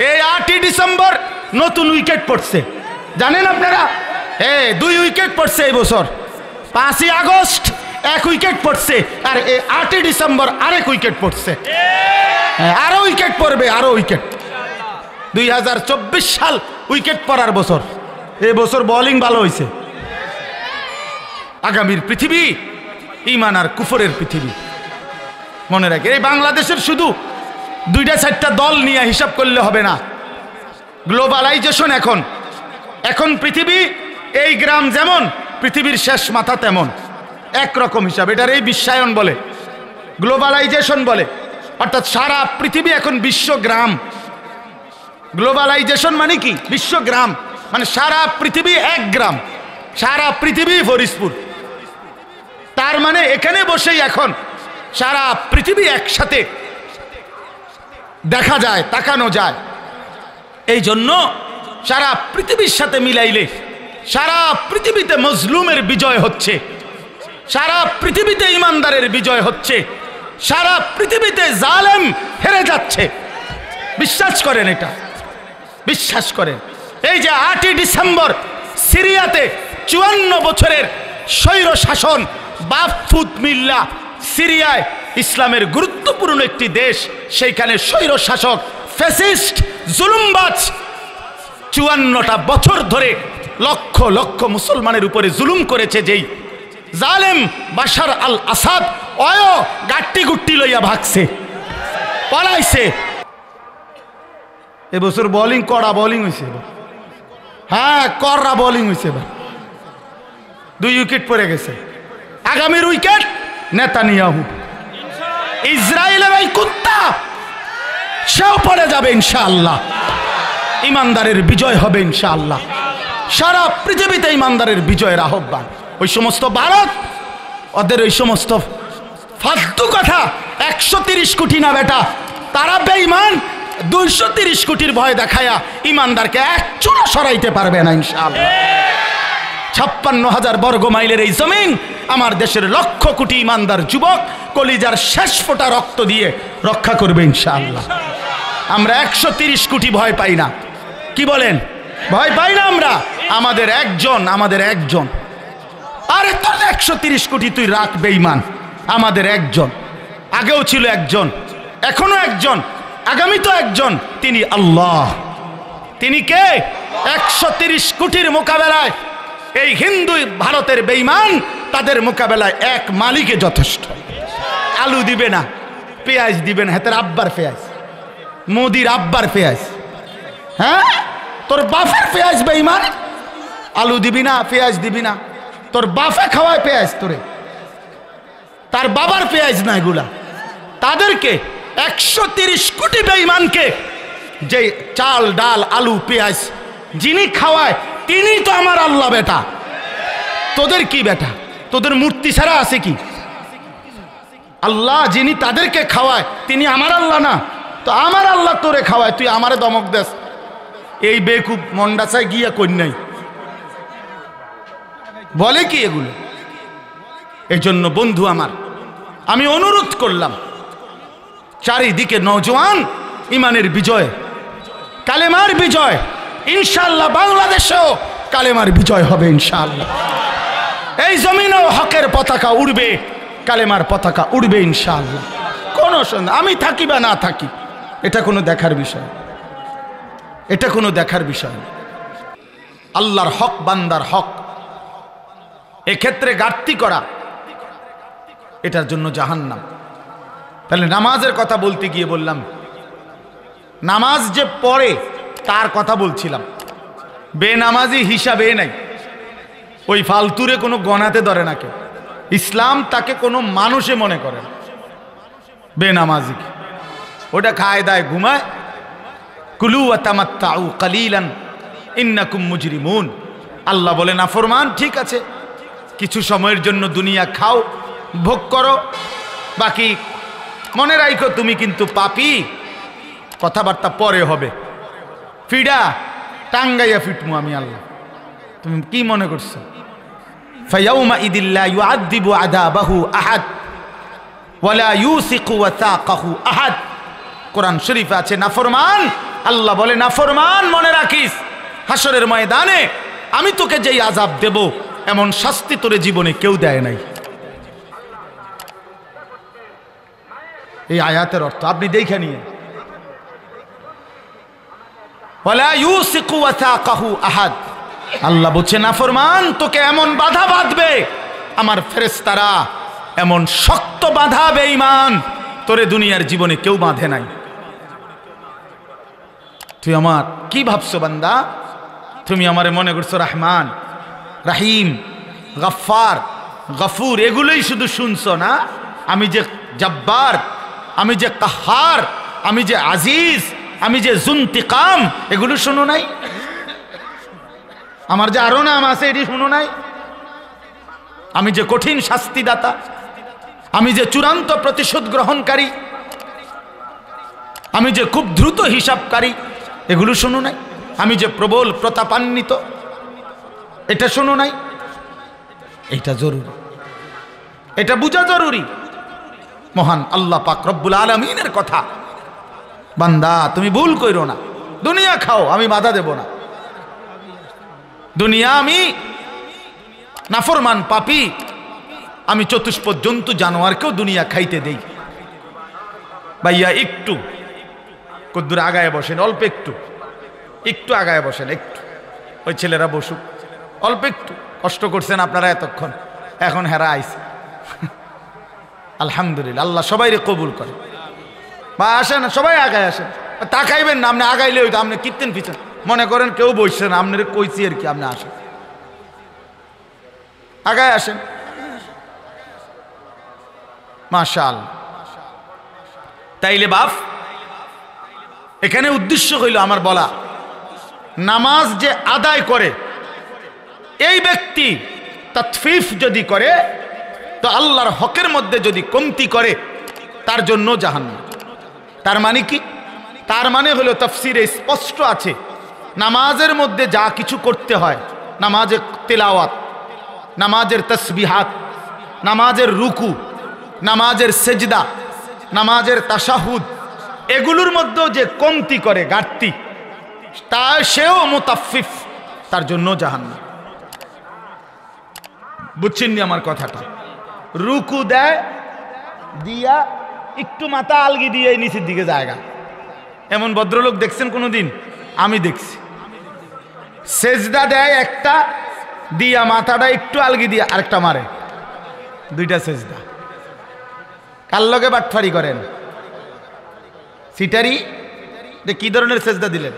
এই 8ই ডিসেম্বর নতুন উইকেট পড়ছে, জানেন আপনারা? 2 উইকেট পড়ছে এই বছর। 5ই আগস্ট 1 উইকেট পড়ছে, আর এই 8ই ডিসেম্বর আরেক উইকেট পড়ছে। আরো উইকেট পড়বে, আরো উইকেট। 2024 সাল উইকেট পড়ার বছর। এই বছর বোলিং ভালো হয়েছে। আগামীর পৃথিবী ঈমান আর কুফরের পৃথিবী। মনে রাখে, এই বাংলাদেশের শুধু 2-4টা দল নিয়ে হিসাব করলে হবে না। গ্লোবালাইজেশন এখন পৃথিবী, এই গ্রাম যেমন পৃথিবীর শেষ মাথা তেমন, একরকম হিসাব। এটার এই বিশ্বায়ন বলে, গ্লোবালাইজেশন বলে। অর্থাৎ সারা পৃথিবী এখন বিশ্বগ্রাম। গ্লোবালাইজেশন মানে কি? বিশ্বগ্রাম মানে সারা পৃথিবী 1 গ্রাম, সারা পৃথিবী ফরিদপুর। তার মানে এখানে বসেই এখন সারা পৃথিবী একসাথে দেখা যায়, তাকানো যায়। এই জন্য সারা পৃথিবীর সাথে মিলাইলে সারা পৃথিবীতে মজলুমের বিজয় হচ্ছে, সারা পৃথিবীতে ইমানদারের বিজয় হচ্ছে, সারা পৃথিবীতে জালেম হেরে যাচ্ছে। বিশ্বাস করেন, এটা বিশ্বাস করেন। এই যে 8ই ডিসেম্বর সিরিয়াতে 54 বছরের স্বৈর শাসন বাফুত মিল্লা, সিরিয়ায় ইসলামের গুরুত্বপূর্ণ একটি দেশ, সেইখানে স্বৈর শাসক ফ্যাসিস্ট জুলুমবাজ 54টা বছর ধরে লক্ষ লক্ষ মুসলমানের উপরে জুলুম করেছে। যেই জালেম বাশার আল আসাদ গাট্টি গুট্টি লইয়া ভাগছে, পলাইছে। এবছর বোলিং কড়া বোলিং হয়েছে, হ্যাঁ কড়া বোলিং হয়েছে। 2 উইকেট পড়ে গেছে। আগামীর উইকেট নেতানিয়াহু, ইসরায়েলের ওই কুত্তা, সেও পড়ে যাবে ইনশাআল্লাহ। ইমানদারের বিজয় হবে ইনশাআল্লাহ। সারা পৃথিবীতে ইমানদারের বিজয়ের আহ্বান। ওই সমস্ত ভারত, ওদের ওই সমস্ত ফালতু কথা, 130 কোটি না বেটা, তারা বেঈমান। 230 কোটির ভয় দেখায়া ইমানদারকে এক চুলো সরাইতে পারবে না ইনশাআল্লাহ। 56,000 বর্গ মাইলের এই জমিন আমার দেশের লক্ষ কোটি ইমানদার যুবক কলিজার শেষ ফোঁটা রক্ত দিয়ে রক্ষা করবে ইনশাআল্লাহ। আমরা 130 কোটি ভয় পাই না। কি বলেন? ভয় পাই না আমরা। আমাদের একজন। আরে তোর 130 কোটি তুই রাখ বেঈমান, আমাদের একজন। আগেও ছিল একজন, এখনো একজন, আগামী তো একজন। তিনি আল্লাহ। তিনি কে? 130 কোটির মোকাবেলায় এই হিন্দু ভারতের বেঈমান, তাদের মোকাবেলায় এক মালিকে যথেষ্ট। আলু দিবে না, পেঁয়াজ দিবে না, হাতের আব্বার পেঁয়াজ, মোদির আব্বার পেঁয়াজ। হ্যাঁ, তোর বাপের পেঁয়াজ বেঈমান। আলু দিবি না, পেঁয়াজ দিবি না, তোর বাপে খাওয়ায় পেঁয়াজ তোরে, তার বাবার পেঁয়াজ না এগুলা। তাদেরকে 130 কোটি বেঈমানকে যে চাল ডাল আলু পেঁয়াজ যিনি খাওয়ায়, তিনি তো আমার আল্লাহ বেটা। তোদের কি বেটা? তোদের মূর্তি ছাড়া আছে কি? আল্লাহ যিনি তাদেরকে খাওয়ায়, তিনি আমার আল্লাহ না? তো আমার আল্লাহ তোরে খাওয়ায়, তুই আমারে দমক দেস। এই বেকুব মন্ডাসায় গিয়া কই নাই, বলে কি এগুলো? এই জন্য বন্ধু আমার, আমি অনুরোধ করলাম, চারিদিকে নওজোয়ান, ইমানের বিজয়, কালেমার বিজয় ইনশাআল্লাহ। বাংলাদেশেও কালেমার বিজয় হবে ইনশাআল্লাহ। এই জমিনেও হকের পতাকা উড়বে, কালেমার পতাকা উড়বে ইনশাআল্লাহ। কোনো সন্দেহ, আমি থাকি বা না থাকি, এটা কোনো দেখার বিষয়, এটা কোনো দেখার বিষয়। আল্লাহর হক, বান্দার হক, এক্ষেত্রে ঘাটতি করা, এটার জন্য জাহান্নাম। তাহলে নামাজের কথা বলতে গিয়ে বললাম, নামাজ যে পড়ে তার কথা বলছিলাম। বেনামাজি হিসাবে নাই, ওই ফালতুরে কোনো গণাতে ধরে না কেউ। ইসলাম তাকে কোনো মানুষে মনে করে না। বেনামাজি ওটা খায় দায় ঘুমায়। কুলু ওয়া তামাত্তাউ কালিলান ইন্নাকুম মুজরিমুন। আল্লাহ বলে নাফরমান, ঠিক আছে, কিছু সময়ের জন্য দুনিয়া খাও, ভোগ করো, বাকি মনে রাখো তুমি কিন্তু পাপী। কথাবার্তা পরে হবে, ফিডা টাঙ্গাইয়া ফিটমু আমি আল্লাহ। তুমি কি মনে করছো? ফায়াউমা ইদিল্লা ইউআযিবু আযাবাহু আহাদ ওয়ালা ইউসিকু ওয়াসাকাহু আহাদ। কোরআন শরীফে আছে, নাফরমান আল্লাহ বলে নাফরমান মনে রাখিস হাসরের ময়দানে আমি তোকে যেই আযাব দেব এমন শাস্তি তোরে জীবনে কেউ দেয় নাই। এই আয়াতের অর্থ আপনি দেখে নিয়ে ওয়ালা ইউসিকু ওয়াসাকাহু আহাদ। আল্লাহ বলছে নাফরমান তোকে এমন বাধা বাঁধবে আমার ফেরেশতারা, এমন শক্ত বাধা বেঈমান তোরে দুনিয়ার জীবনে কেউ বাঁধে নাই। তুই আমার কি ভাবছো বান্দা? তুমি আমারে মনে করছো রহমান, রাহিম, গফফার, গফুর, এগুলোই শুধু শুনছো না? আমি যে জব্বার, আমি যে কাহার, আমি যে আজিজ, আমি যে জুনতিকাম, এগুলো শুনো নাই? আমার যে আরো নাম আছে এটি শুনো নাই? আমি যে কঠিন শাস্তিদাতা, আমি যে চূড়ান্ত প্রতিশোধ গ্রহণকারী, আমি যে খুব দ্রুত হিসাবকারী, এগুলো শোনো নাই? আমি যে প্রবল প্রতাপান্বিত, এটা শোনো নাই? এটা জরুরি, এটা বোঝা জরুরি। মহান আল্লাহ পাক রব্বুল আলামিনের কথা। বান্দা তুমি ভুল কইরো না, দুনিয়া খাও, আমি বাধা দেব না। দুনিয়া আমি নাফরমান পাপী, আমি চতুষ্পদ জন্তু জানোয়ারকেও দুনিয়া খাইতে দেই। ভাইয়া একটু কদ্দুর আগায় বসেন, অল্প একটু, একটু আগায় বসেন, একটু ওই ছেলেরা বসুক, অল্প একটু কষ্ট করছেন আপনারা এতক্ষণ, এখন হেরা আইছে। আলহামদুলিল্লাহ, আল্লাহ সবাইরে কবুল করে। বা আসেন সবাই আগায় আসেন, তাকাইবেন না, আপনি আগাইলে হইতো আপনি কীর্তেন পিছন মনে করেন কেউ বসছেন, আপনার কইছি আর কি, আপনি আসেন, আগায় আসেন। মাশাআল্লাহ। তাইলে বাপ এখানে উদ্দেশ্য হইল আমার বলা, নামাজ যে আদায় করে এই ব্যক্তি তাতফিফ যদি করে তো আল্লাহর হকের মধ্যে যদি কমতি করে তার জন্য জাহান্নাম। তার মানে কি? তার মানে হলো তাফসিরে স্পষ্ট আছে, নামাজের মধ্যে যা কিছু করতে হয়, নামাজের তিলাওয়াত, নামাজের তাসবিহাত, নামাজের রুকু, নামাজের সেজদা, নামাজের তাশাহুদ, এগুলোর মধ্যেও যে কমতি করে, ঘাটতি, তা সেও মুতাফফিফ, তার জন্য জাহান্নাম। বুঝছেন নি আমার কথাটা? রুকু দেয় দিয়া একটু মাথা আলগি দিয়ে নিচের দিকে জায়গা, এমন ভদ্রলোক দেখছেন কোনোদিন? আমি দেখছি। সেজদা দেয় একটা দিয়া মাথাটা একটু আলগি দিয়ে আরেকটা মারে, দুইটা সেজদা। কার লগে বাটফারি করেন? সিটারি? কি ধরনের সেজদা দিলেন?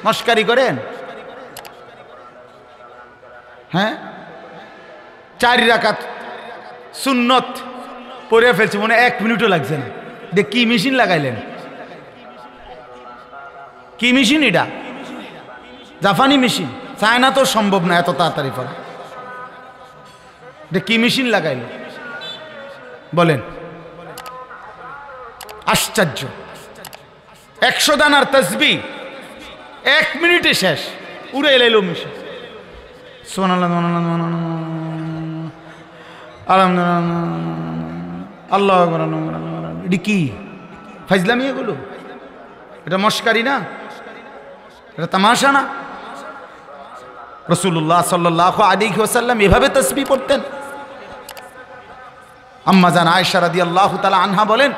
মস্কারি করেন? হ্যাঁ, 4 রাকাত সুন্নত পড়ে ফেলছে, মনে 1 মিনিটও লাগছে না। কি মেশিন লাগাইলেন? কি মেশিন এটা? জাপানি মেশিন, চায়না তো সম্ভব না এত তাড়াতাড়ি পড়া। কি মেশিন লাগাইলেন বলেন? আশ্চর্য। 100 দানার তসবিহ 1 মিনিটে শেষ, উড়ে এলো মেশিন। সুবহানাল্লাহ, আল্লাহু আকবার। এটা কি ফাজলামি? এগুলো এটা মস্কারি না, এটা তামাশা না। রাসূলুল্লাহ সাল্লাল্লাহু আলাইহি ওয়াসাল্লাম এভাবে তাসবিহ পড়তেন। আম্মা জান আয়েশা রাদিয়াল্লাহু তাআলা আনহা বলেন,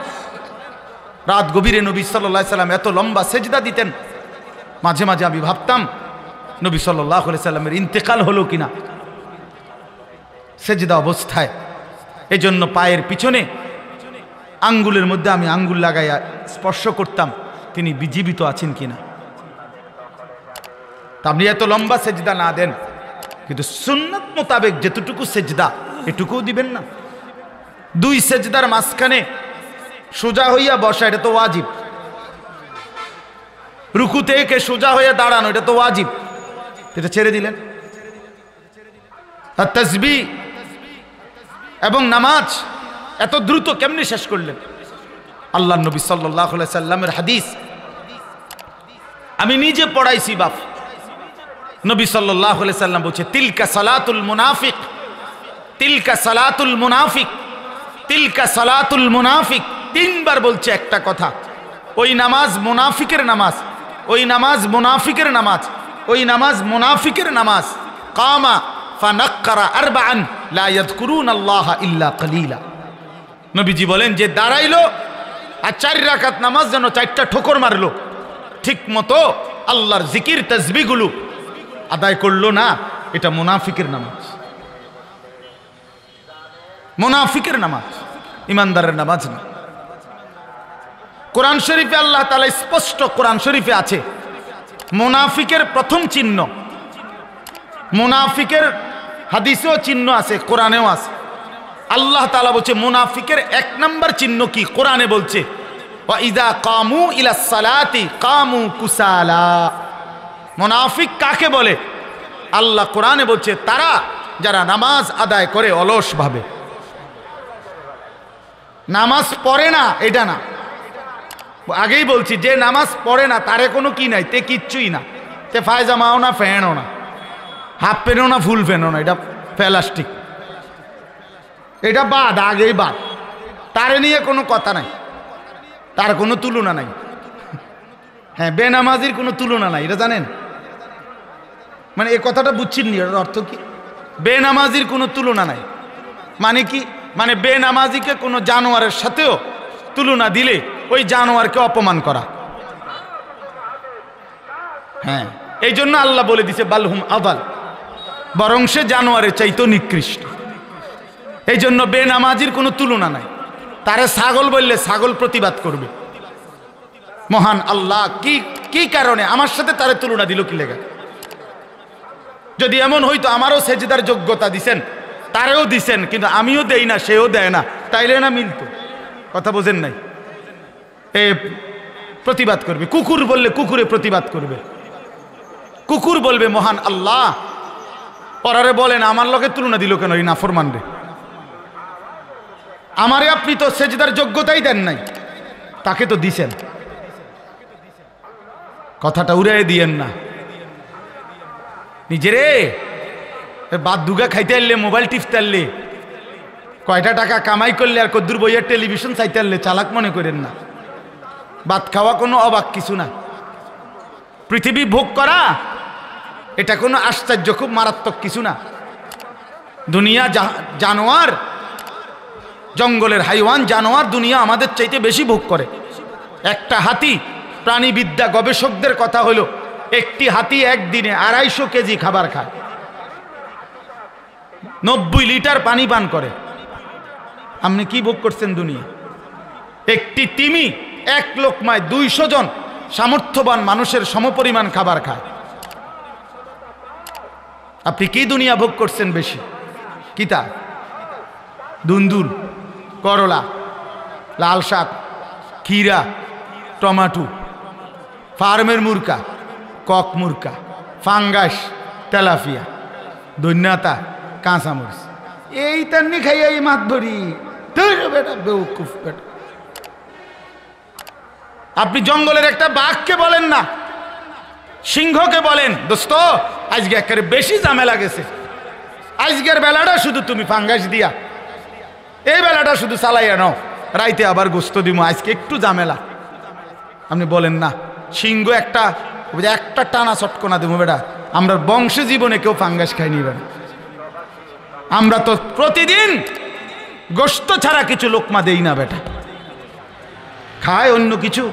রাত গভীরে নবী সাল্লাল্লাহু আলাইহি সাল্লাম এত লম্বা সেজদা দিতেন, মাঝে মাঝে আমি ভাবতাম নবী সাল্লাল্লাহু আলাইহি সাল্লামের ইন্তেকাল হলো কিনা সেজদা অবস্থায়। এজন্য পায়ের পিছনে আঙ্গুলের মধ্যে আমি আঙ্গুল লাগাইয়া স্পর্শ করতাম তিনি জীবিত আছেন কিনা। আপনি এত লম্বা সেজদা না দেন, কিন্তু সুন্নাত মোতাবেক যেতটুকু সেজদা এটুকুও দিবেন না। 2 সেজদার মাঝখানে সোজা হইয়া বসা, এটা তো ওয়াজিব। রুকু থেকে সোজা হইয়া দাঁড়ানো, এটা তো ওয়াজিব, এটা ছেড়ে দিলেন। আর তাসবিহ এবং নামাজ এত দ্রুত কেমনে শেষ করলেন? আল্লাহ নবী সাল্লাল্লাহু আলাইহি সাল্লামের হাদিস আমি নিজে পড়াইছি বাপ। নবী সাল্লাল্লাহু আলাইহি সাল্লাম বলছে, তিলকা সালাতুল মুনাফিক, তিলকা সালাতুল মুনাফিক, তিলকা সালাতুল মুনাফিক। 3 বার বলছে একটা কথা। ওই নামাজ মুনাফিকের নামাজ। ওই নামাজ মুনাফিকের নামাজ, ওই নামাজ মুনাফিকের নামাজ। কামা ফানাক্কারা আরবাআন লা ইয়াযকুরুনাল্লাহা ইল্লা কালিলা। নবীজি বলেন যে দাঁড়াইলো আর 4 রাকাত নামাজ যেন 4টা ঠোকর মারলো, ঠিক মতো আল্লাহর জিকির তাসবিহগুলো আদায় করলো না, এটা মুনাফিকের নামাজ, মুনাফিকের নামাজ, ইমানদারের নামাজ না। কোরআন শরীফে আল্লাহ তাআলা স্পষ্ট, কোরআন শরীফে আছে মুনাফিকের প্রথম চিহ্ন, মুনাফিকের হাদিসেও চিহ্ন আছে, কোরআনেও আছে। আল্লাহ তাআলা বলছে মুনাফিকের 1 নম্বর চিহ্ন কি, কোরআনে বলছে ওয়া ইযা কামু ইলাস সালাতি কামু কুসালা। মুনাফিক কাকে বলে? আল্লাহ কোরআনে বলছে তারা যারা নামাজ আদায় করে অলস ভাবে, নামাজ পড়ে না, এটা না, আগেই বলছি যে নামাজ পড়ে না তারে কোনো কি নাই, তে কিচ্ছুই না, তে ফায়জামাও না, ফ্যানও না, হাফ প্যান্টও না, ফুল প্যান্টও না, এটা প্লাস্টিক, এটা বাদ, আগেই বাদ, তারে নিয়ে কোনো কথা নাই, তার কোনো তুলনা নাই। হ্যাঁ, বেনামাজির কোনো তুলনা নাই, এটা জানেন? মানে এই কথাটা বুঝছেন নি, এর অর্থ কি? বেনামাজির কোনো তুলনা নাই মানে কি? মানে বেনামাজিকে কোনো জানোয়ারের সাথেও তুলনা দিলে ওই জানোয়ারকে অপমান করা। হ্যাঁ, এই জন্য আল্লাহ বলে দিছে বালহুম আদাল, বরং সে জানোয়ারের চাইতেও নিকৃষ্ট। এই জন্য বেনামাজির কোনো তুলনা নাই। তারে ছাগল বললে ছাগল প্রতিবাদ করবে। মহান আল্লাহ কি কি কারণে আমার সাথে তারে তুলনা দিল কি লেগে? যদি এমন হইতো আমারও সেজদার যোগ্যতা দিছেন, তারেও দিছেন, কিন্তু আমিও দেই না, সেও দেয় না, তাইলে না মিলতো। কথা বোঝেন নাই? এ প্রতিবাদ করবে। কুকুর বললে কুকুরে প্রতিবাদ করবে, কুকুর বলবে মহান আল্লাহ পরারে বলেন আমার লগে তুলনা দিল কেন এই নাফরমান রে? আমারে আপনি তো সেজদার যোগ্যতাই দেন নাই, তাকে তো দিছেন। কথাটা উড়াই দিয়েন না নিজেরে। বাদ দুগা খাইতে আনলে, মোবাইল টিপতে আনলে, কয়টা টাকা কামাই করলে আর কদ্দুর বইয়ের টেলিভিশন চাইতে আনলে চালাক মনে করেন না। ভাত খাওয়া কোনো অবাক কিছু না। পৃথিবী ভোগ করা এটা কোনো আশ্চর্য, খুব মারাত্মক কিছু না। দুনিয়া জানোয়ার, জঙ্গলের হাইওয়ান জানোয়ার দুনিয়া আমাদের চাইতে বেশি ভোগ করে। একটা হাতি, প্রাণীবিদ্যা গবেষকদের কথা হলো একটি হাতি একদিনে 250 কেজি খাবার খায়, 90 লিটার পানি পান করে। আপনি কি ভোগ করছেন দুনিয়া? একটি তিমি 1 লোকমায় 200 জন সামর্থ্যবান মানুষের সমপরিমাণ খাবার খায়। আপনি কি দুনিয়া ভোগ করছেন বেশি? কিতা? দুন্দুল, করলা, লাল শাক, ক্ষীরা, টমাটো, ফার্মের মুরকা, কক মুরকা, ফাঙ্গাস, তেলাপিয়া, দৈন্যতা, কাঁচামরিচ, এই তান্নি খাই এই মাছ ধরি। বেটা বেউকুফ বেটা। আপনি জঙ্গলের একটা বাঘকে বলেন না, সিংহকে বলেন দোস্ত আজকে একেবারে বেশি ঝামেলা গেছে, আজকের বেলাটা শুধু তুমি ফাঙ্গাস দিয়া, এই বেলাটা শুধু চালাইয়া নাও, রাইতে আবার গোস্ত দিব, আজকে একটু ঝামেলা। আপনি বলেন না, সিংহ একটা টানা চটকনা দেবো বেটা, আমরা বংশ জীবনে কেউ ফাঙ্গাস খাইনি বেটা। আমরা তো প্রতিদিন গোস্ত ছাড়া কিছু লোকমা দেই না বেটা, খায় অন্য কিছু।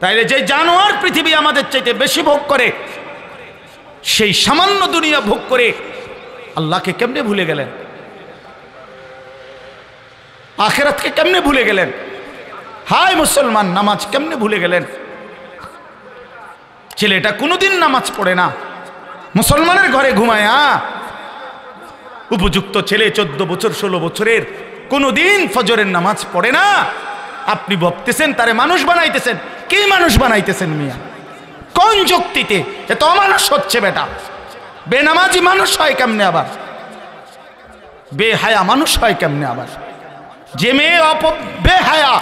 তাইলে যে জানোয়ার পৃথিবী আমাদের চাইতে বেশি ভোগ করে, সেই সামান্য দুনিয়া ভোগ করে আল্লাহকে কেমনে ভুলে গেলেন? আখিরাতকে কেমনে ভুলে গেলেন? হায় মুসলমান, নামাজ কেমনে ভুলে গেলেন? ছেলেটা কোনোদিন নামাজ পড়ে না, মুসলমানের ঘরে ঘুমায়। উপযুক্ত ছেলে 14 বছর 16 বছরের কোনোদিন ফজরের নামাজ পড়ে না। আপনি ভাবতেছেন তারে মানুষ বানাইতেছেন। কি মানুষ বানাইতেছেন মিয়া? কোন যুক্তিতে? এত অমানুষ হচ্ছে বেটা। বেনামাজি মানুষ হয় কেমনে আবার? বেহায়া মানুষ হয় কেমনে আবার? যে মেয়ে বেহায়া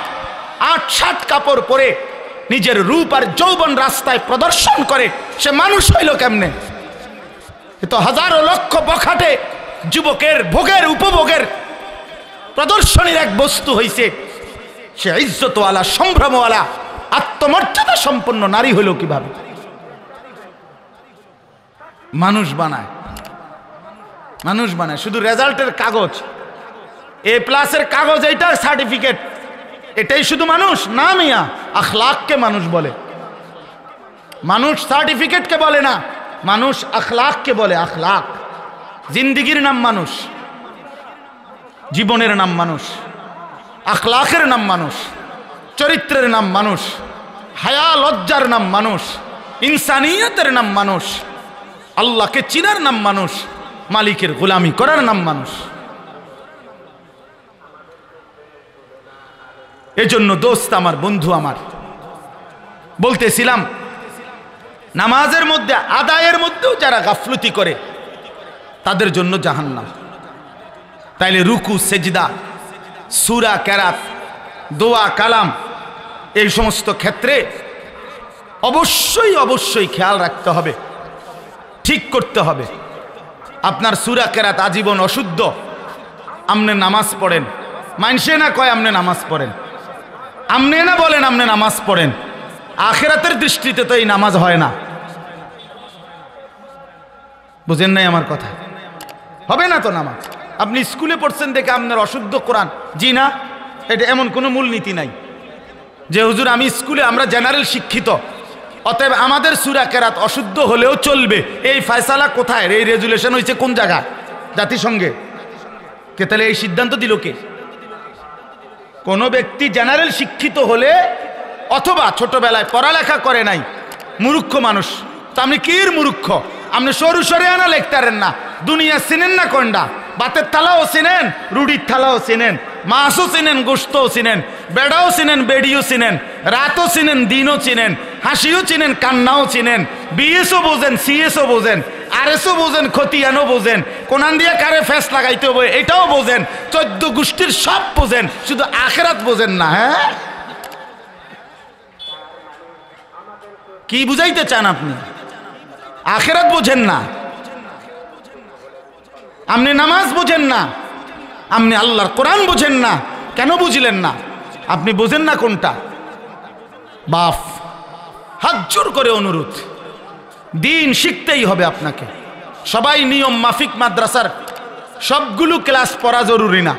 8-7 কাপড় পরে নিজের রূপ আর যৌবন রাস্তায় প্রদর্শন করে, সে মানুষ হইল কেমনে? এ তো হাজারো লক্ষ বখাটে যুবকের ভোগের উপভোগের প্রদর্শনীর এক বস্তু হইছে। সে ইজ্জতওয়ালা, সম্ভ্রমওয়ালা, আত্মমর্যাদা সম্পন্ন নারী হলো কিভাবে? মানুষ বানায়, মানুষ বানায় শুধু রেজাল্টের কাগজ, A+ কাগজ, এইটা সার্টিফিকেট, এটাই শুধু মানুষ না মিয়া। আখলাককে মানুষ বলে, মানুষ সার্টিফিকেটকে বলে না, মানুষ আখলাককে বলে। আখলাক জিন্দিগির নাম মানুষ, জীবনের নাম মানুষ, আখলাকের নাম মানুষ, চরিত্রের নাম মানুষ, হায়া লজ্জার নাম মানুষ, ইনসানিয়তের নাম মানুষ, আল্লাহকে চিনার নাম মানুষ, মালিকের গোলামি করার নাম মানুষ। এজন্য দোস্ত আমার, বন্ধু আমার, বলতেছিলাম নামাজের মধ্যে আদায়ের মধ্যেও যারা গাফলতি করে তাদের জন্য জাহান্নাম। তাইলে রুকু, সেজদা, সূরা কেরাত, দোয়া, কালাম, এই সমস্ত ক্ষেত্রে অবশ্যই অবশ্যই খেয়াল রাখতে হবে, ঠিক করতে হবে। আপনার সূরা কেরাত আজীবন অশুদ্ধ, আমনে নামাজ পড়েন, মানসে না কয় আমনে নামাজ পড়েন, আমনে না বলেন আমনে নামাজ পড়েন, আখিরাতের দৃষ্টিতে তো এই নামাজ হয় না। বুঝেন নাই আমার কথা? হবে না তো নামাজ। আপনি স্কুলে পড়ছেন দেখে আপনার অশুদ্ধ কোরআন, জি না, এটা এমন কোনো মূলনীতি নাই যে হুজুর আমি স্কুলে, আমরা জেনারেল শিক্ষিত, অতএব আমাদের সূরা কেরাত অশুদ্ধ হলেও চলবে। এই ফয়সালা কোথায়? এই রেজুলেশন হয়েছে কোন জায়গায়? জাতিসংঘে। কে তাহলে এই সিদ্ধান্ত দিল কে? কোন ব্যক্তি জেনারেল শিক্ষিত হলে অথবা ছোটবেলায় পড়ালেখা করে নাই, মূর্খ মানুষ, তো আপনি কির মূর্খ? আপনি সরু সরে আনা লেখতারেন না, দুনিয়া চিনেন না কোনটা? বাতের থালাও চিনেন, রুটির থালাও চিনেন, মাছও চিনেন, গোশতও চিনেন, বেড়াও চিনেন, বেড়িও চিনেন, রাতও চিনেন, দিনও চিনেন, হাসিও চিনেন, কান্নাও চিনেন, বিএসও বোঝেন, সিএসও বোঝেন, আরএসও বোঝেন, খতিয়ানও বোঝেন, কোনান দিয়ে কারে ফেস লাগাইতে হবে এটাও বোঝেন, 14 গোষ্ঠীর সব বোঝেন, শুধু আখিরাত বোঝেন না। হ্যাঁ, কি বুঝাইতে চান আপনি? আখিরাত বোঝেন না, আপনি নামাজ বোঝেন না, আপনি আল্লাহর কোরআন বোঝেন না। কেন বুঝলেন না? আপনি বোঝেন না কোনটা? বাপ, হাত জোর করে অনুরোধ, দিন শিখতেই হবে আপনাকে। সবাই নিয়ম মাফিক মাদ্রাসার সবগুলো ক্লাস পড়া জরুরি না,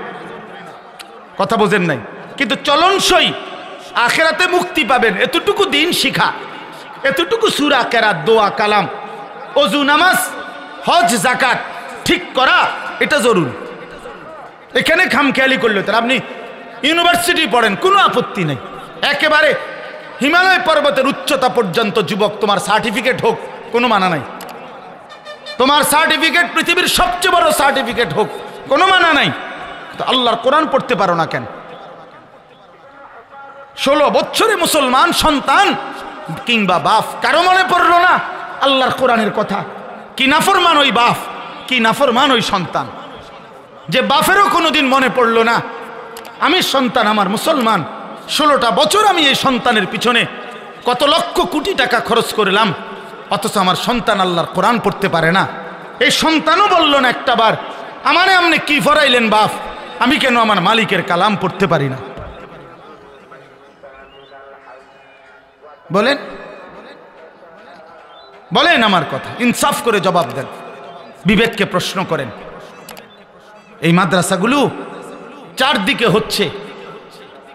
কথা বোঝেন নাই, কিন্তু চলনসই আখিরাতে মুক্তি পাবেন এতটুকু দিন শিখা, এতটুকু সূরা কেরাত, দোয়া, কালাম, ওযু, নামাজ, হজ, যাকাত ঠিক করা, এটা জরুরি। এখানে খামখেয়ালি করলে তার আপনি ইউনিভার্সিটি পড়েন, কোনো আপত্তি নেই, একেবারে হিমালয় পর্বতের উচ্চতা পর্যন্ত যুবক, তোমার সার্টিফিকেট হোক, কোনো মানা নাই। তোমার সার্টিফিকেট পৃথিবীর সবচেয়ে বড় সার্টিফিকেট হোক, কোনো মানা নাই। তো আল্লাহর কোরআন পড়তে পারো না কেন? 16 বছরে মুসলমান সন্তান কিংবা বাপ, কারো মনে পড়লো না আল্লাহর কোরআনের কথা? কি নাফরমান ওই বাপ, কি নাফরমান ওই সন্তান, যে বাপেরও কোনোদিন মনে পড়লো না আমি সন্তান, আমার মুসলমান, 16টা বছর আমি এই সন্তানের পিছনে কত লক্ষ কোটি টাকা খরচ করলাম, অথচ আমার সন্তান আল্লাহর কোরআন পড়তে পারে না। এই সন্তানও বলল না একটাবার আমারে আপনি কি ফরাইলেন বাপ, আমি কেন আমার মালিকের কালাম পড়তে পারি না? বলেন, বলেন আমার কথা, ইনসাফ করে জবাব দেন, বিবেককে প্রশ্ন করেন। এই মাদ্রাসাগুলো চারদিকে হচ্ছে,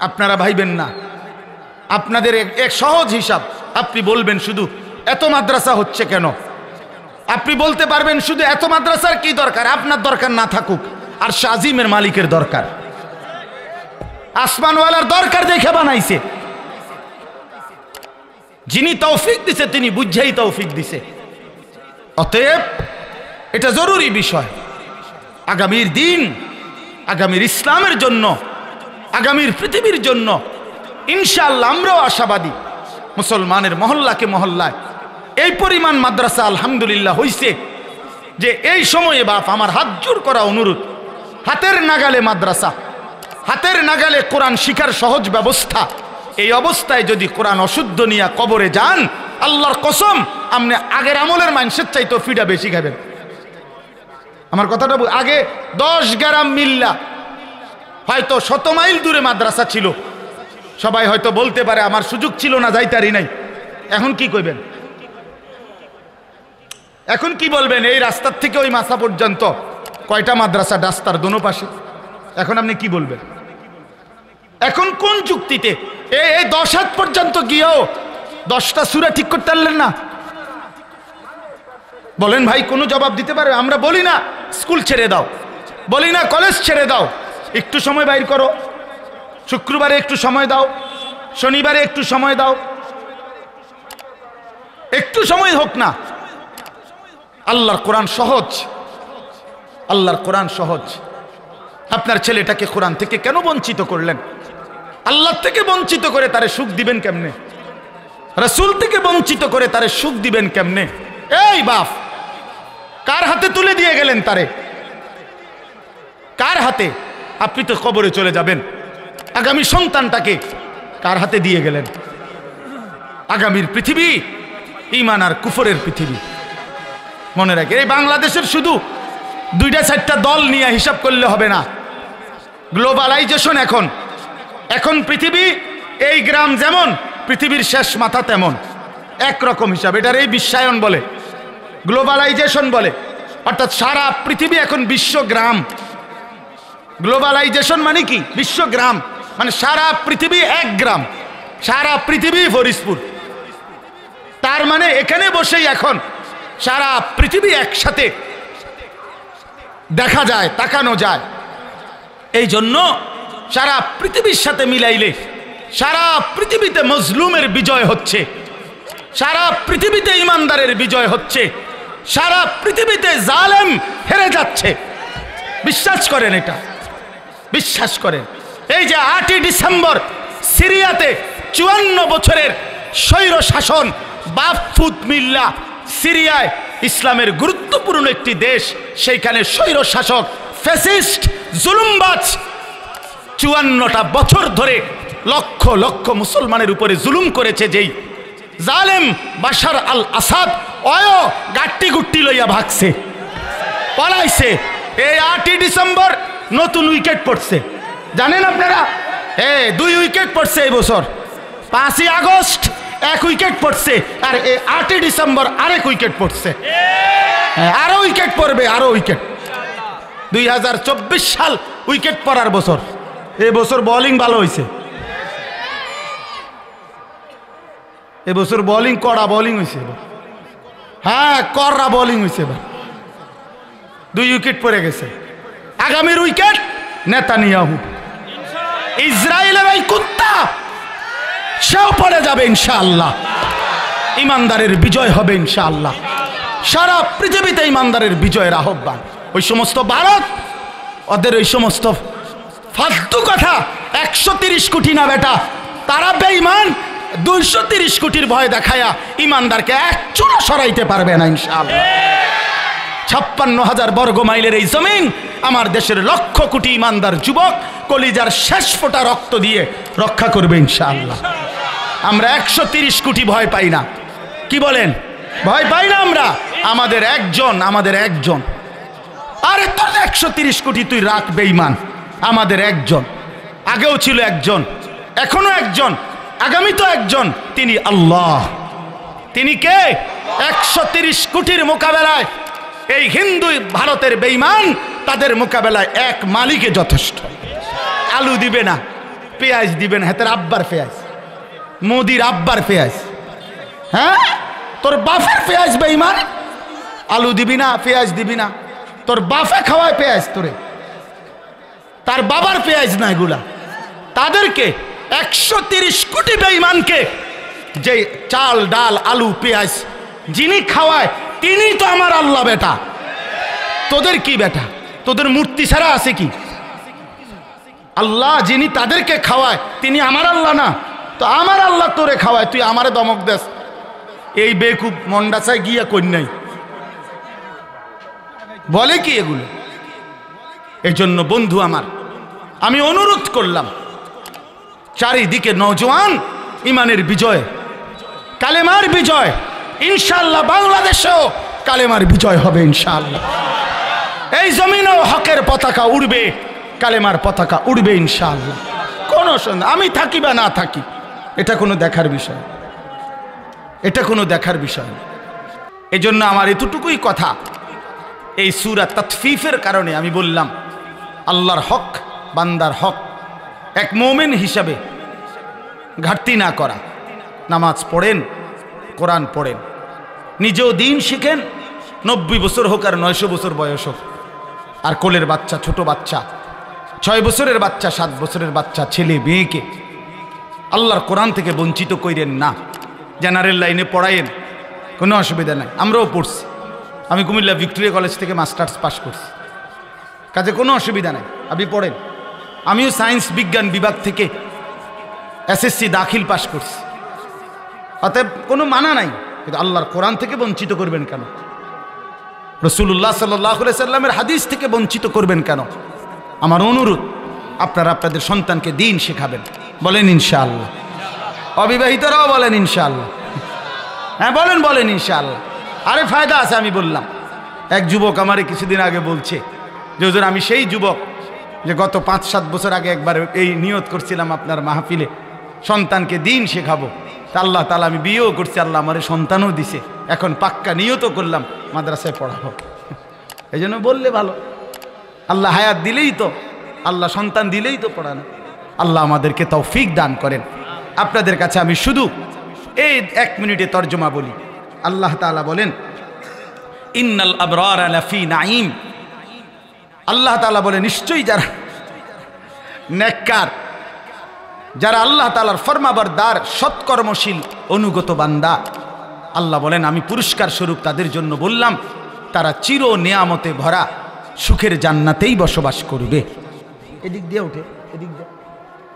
আপনারা ভাইবেন না। আপনাদের এক সহজ হিসাব, আপনি বলবেন শুধু এত মাদ্রাসা হচ্ছে কেন? আপনি বলতে পারবেন শুধু এত মাদ্রাসার কি দরকার? আপনার দরকার না থাকুক, আর শাজিমের মালিকের দরকার, আসমানওয়ালার দরকার দেখে বানাইছে। যিনি তৌফিক দিছে তিনি বুঝেই তৌফিক দিছে। অতএব এটা জরুরি বিষয়, আগামীর দিন, আগামীর ইসলামের জন্য, আগামীর পৃথিবীর জন্য ইনশাআল্লাহ আমরাও আশাবাদী। মুসলমানের মহল্লাকে মহল্লায় এই পরিমাণ মাদ্রাসা আলহামদুলিল্লাহ হইছে যে এই সময়ে বাপ আমার হাত জোর করা অনুরোধ, হাতের নাগালে মাদ্রাসা, হাতের নাগালে কোরআন শিখার সহজ ব্যবস্থা, এই অবস্থায় যদি কোরআন অশুদ্ধ নিয়ে কবরে যান, আল্লাহর কসম আপনি আগের আমলের মানুষের চাইতে ফিডা বেশি খাবেন। আমার কথাটা আগে 10 গ্রাম মিল্লা হয়তো 100 মাইল দূরে মাদ্রাসা ছিল, সবাই হয়তো বলতে পারে আমার সুযোগ ছিল না, যাইতারি নাই। এখন কি কইবেন? এখন কি বলবেন? এই রাস্তার থেকে ওই মাথা পর্যন্ত কয়টা মাদ্রাসা, রাস্তার দোনো পাশে। এখন আপনি কি বলবেন? এখন কোন যুক্তিতে এই 10 হাত পর্যন্ত গিয়েও 10টা সূরা ঠিক করতে পারলেন না? বলেন ভাই, কোনো জবাব দিতে পারে? আমরা বলি না স্কুল ছেড়ে দাও, বলি না কলেজ ছেড়ে দাও, একটু সময় বাইর করো, শুক্রবারে একটু সময় দাও, শনিবারে একটু সময় দাও, একটু সময় হোক না। আল্লাহর কোরআন সহজ, আল্লাহর কোরআন সহজ। আপনার ছেলেটাকে কোরআন থেকে কেন বঞ্চিত করলেন? আল্লাহ থেকে বঞ্চিত করে তারে সুখ দিবেন কেমনে? রাসূল থেকে বঞ্চিত করে তারে সুখ দিবেন কেমনে? এই বাপ, কার হাতে তুলে দিয়ে গেলেন তারে? কার হাতে? আপনি তো কবরে চলে যাবেন, আগামী সন্তানটাকে কার হাতে দিয়ে গেলেন? আগামীর পৃথিবী ঈমান আর কুফরের পৃথিবী। মনে রাখে, এই বাংলাদেশের শুধু 2-4টা দল নিয়ে হিসাব করলে হবে না। গ্লোবালাইজেশন এখন পৃথিবী, এই গ্রাম যেমন পৃথিবীর শেষ মাথা তেমন, একরকম হিসাব। এটার এই বিশ্বায়ন বলে, গ্লোবালাইজেশন বলে। অর্থাৎ সারা পৃথিবী এখন বিশ্বগ্রাম। গ্লোবালাইজেশন মানে কি? বিশ্বগ্রাম মানে সারা পৃথিবী 1 গ্রাম, সারা পৃথিবী ফরিদপুর। তার মানে এখানে বসেই এখন সারা পৃথিবী একসাথে দেখা যায়, তাকানো যায়। এই জন্য সারা পৃথিবীর সাথে মিলাইলে সারা পৃথিবীতে মজলুমের বিজয় হচ্ছে, সারা পৃথিবীতে ইমানদারের বিজয় হচ্ছে, সারা পৃথিবীতে জালেম হেরে যাচ্ছে। বিশ্বাস করেন, এটা বিশ্বাস করেন। এই যে 8ই ডিসেম্বর সিরিয়াতে 54 বছরের স্বৈর শাসন বাফুত মিল্লা, সিরিয়ায় ইসলামের গুরুত্বপূর্ণ একটি দেশ, সেইখানে স্বৈর শাসক ফ্যাসিস্ট জুলুমবাজ 54টা বছর ধরে লক্ষ লক্ষ মুসলমানের উপরে জুলুম করেছে। যেই জালেম বাশার আল আসাদ অয় গাট্টি গুট্টি লইয়া ভাগছে, পলাইছে। এই 8ই ডিসেম্বর নতুন উইকেট পড়ছে, জানেন আপনারা? 2 উইকেট পড়ছে এই বছর। 5ই আগস্ট 1 উইকেট পড়ছে, আর এই 8ই ডিসেম্বর আরেক উইকেট পড়ছে। আরো উইকেট পড়বে, আরো উইকেট। 2024 সাল উইকেট পড়ার বছর। এই বছর বোলিং ভালো হয়েছে, এবছর বোলিং কড়া বোলিং হয়েছে। হ্যাঁ, কড়া বোলিং হয়েছে। 2 উইকেট পড়ে গেছে। আগামীর উইকেট নেতানিয়াহু, ইসরায়েলের ওই কুত্তা, সেও পড়ে যাবে ইনশাআল্লাহ। ইমানদারের বিজয় হবে ইনশাআল্লাহ। সারা পৃথিবীতে ইমানদারের বিজয়ের আহ্বান। ওই সমস্ত ভারত, ওদের ওই সমস্ত ফালতু কথা, 130 কোটি না বেটা, তারা বেঈমান। 230 কোটির ভয় দেখায়া ইমানদারকে এক চুলো সরাইতে পারবে না ইনশাআল্লাহ। 56,000 বর্গ মাইলের এই জমিন আমার দেশের লক্ষ কোটি ইমানদার যুবক কলিজার শেষ ফোঁটা রক্ত দিয়ে রক্ষা করবে ইনশাআল্লাহ। আমরা 130 কোটি ভয় পাই না। কি বলেন? ভয় পাই না আমরা। আমাদের একজন। আরে তোর 130 কোটি তুই রাখ বেঈমান, আমাদের একজন। আগেও ছিল একজন, এখনো একজন, আগামী তো একজন। তিনি আল্লাহ। তিনি কে? 130 কোটির মোকাবেলায় এই হিন্দু ভারতের বেঈমান, তাদের মোকাবেলায় এক মালিকে যথেষ্ট। আলু দিবে না, পেঁয়াজ দিবে না, হাতের আব্বার পেঁয়াজ, মোদির আব্বার পেঁয়াজ। হ্যাঁ, তোর বাপের পেঁয়াজ বেঈমান। আলু দিবি না, পেঁয়াজ দিবি না, তোর বাপে খাওয়ায় পেঁয়াজ তোরে, তার বাবার পেঁয়াজ না এগুলা। তাদেরকে 130 কোটি বেঈমানকে যে চাল ডাল আলু পেঁয়াজ যিনি খাওয়ায়, তিনি তো আমার আল্লাহ বেটা। তোদের কি বেটা? তোদের মূর্তি ছাড়া আছে কি? আল্লাহ যিনি তাদেরকে খাওয়ায়, তিনি আমার আল্লাহ না? তো আমার আল্লাহ তোরে খাওয়ায়, তুই আমারে দমক দেস। এই বেকুব মন্ডাসায় গিয়া কই নাই, বলে কি এগুলো? এই জন্য বন্ধু আমার, আমি অনুরোধ করলাম, চারিদিকে নওজোয়ান, ইমানের বিজয়, কালেমার বিজয়। ইনশাআল্লাহ বাংলাদেশেও কালেমার বিজয় হবে ইনশাআল্লাহ। এই জমিনেও হকের পতাকা উড়বে, কালেমার পতাকা উড়বে ইনশাআল্লাহ। কোনো সন্দেহ, আমি থাকি বা না থাকি এটা কোনো দেখার বিষয়, এটা কোনো দেখার বিষয়। এই জন্য আমার এতটুকুই কথা, এই সূরা তাতফিফের কারণে আমি বললাম আল্লাহর হক, বান্দার হক, এক মুমিন হিসাবে ঘাটতি না করা। নামাজ পড়েন, কোরআন পড়েন, নিজেও দিন শিখেন, 90 বছর হোক আর 900 বছর বয়স হোক। আর কোলের বাচ্চা, ছোট বাচ্চা, 6 বছরের বাচ্চা, 7 বছরের বাচ্চা, ছেলে মেয়েকে আল্লাহর কোরআন থেকে বঞ্চিত করেন না। জেনারেল লাইনে পড়ায়েন, কোনো অসুবিধা নাই। আমরাও পড়ছি, আমি কুমিল্লা ভিক্টোরিয়া কলেজ থেকে মাস্টার্স পাস করছি, কাজে কোনো অসুবিধা নাই, আপনি পড়েন। আমিও সায়েন্স বিজ্ঞান বিভাগ থেকে এসএসসি দাখিল পাস করছি, অতএব কোনো মানা নাই। কিন্তু আল্লাহর কোরআন থেকে বঞ্চিত করবেন কেন? রাসূলুল্লাহ সাল্লাল্লাহু আলাইহি সাল্লামের হাদিস থেকে বঞ্চিত করবেন কেন? আমার অনুরোধ, আপনারা আপনাদের সন্তানকে দিন শেখাবেন। বলেন ইনশাআল্লাহ। অবিবাহিতরাও বলেন ইনশাআল্লাহ। হ্যাঁ বলেন, বলেন ইনশাআল্লাহ। আরে ফায়দা আছে। আমি বললাম, এক যুবক আমারে কিছুদিন আগে বলছে যে হুজুর, আমি সেই যুবক যে গত 5-7 বছর আগে একবার এই নিয়ত করছিলাম আপনার মাহফিলে সন্তানকে দিন শেখাবো। তা আল্লাহ তাআলা, আমি বিয়েও করছি, আল্লাহ আমারে সন্তানও দিছে, এখন পাক্কা নিয়তও করলাম মাদ্রাসায় পড়াবো। এই জন্য বললে ভালো, আল্লাহ হায়াত দিলেই তো, আল্লাহ সন্তান দিলেই তো পড়ানো। আল্লাহ আমাদেরকে তৌফিক দান করেন। আপনাদের কাছে আমি শুধু এই 1 মিনিটে তর্জমা বলি। আল্লাহ তাআলা বলেন, ইন্নাল আবরারা লাফি নাঈম। আল্লাহ তাআলা বলে, নিশ্চয়ই যারা নেককার, যারা আল্লাহ তাআলার ফরমাবরদার, সৎকর্মশীল, অনুগত বান্দা, আল্লাহ বলেন আমি পুরস্কার স্বরূপ তাদের জন্য বললাম তারা চির নেয়ামতে ভরা সুখের জান্নাতেই বসবাস করবে। এদিক দিয়ে উঠে, এদিক দিয়ে,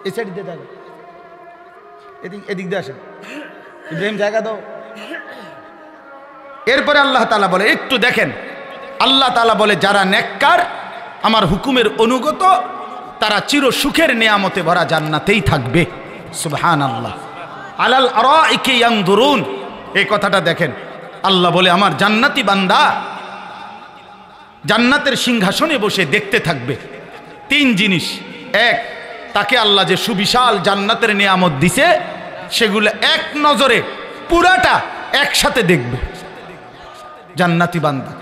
এই সাইড দিয়ে দেখো, এদিক দিয়ে আসেন, ইব্রাহিম জায়গা দাও। এরপরে আল্লাহ তাআলা বলে, একটু দেখেন, আল্লাহ তাআলা বলে যারা নেককার, আমার হুকুমের অনুগত, তারা চির সুখের নেয়ামতে ভরা জান্নাতেই থাকবে। সুবহানাল্লাহ। আলাল আরাইকি ইয়ানজুরুন, এই কথাটা দেখেন। আল্লাহ বলে আমার জান্নাতি বান্দা জান্নাতের সিংহাসনে বসে দেখতে থাকবে 3 জিনিস। 1, তাকে আল্লাহ যে সুবিশাল জান্নাতের নেয়ামত দিছে সেগুলো এক নজরে পুরাটা একসাথে দেখবে জান্নাতি বান্দা।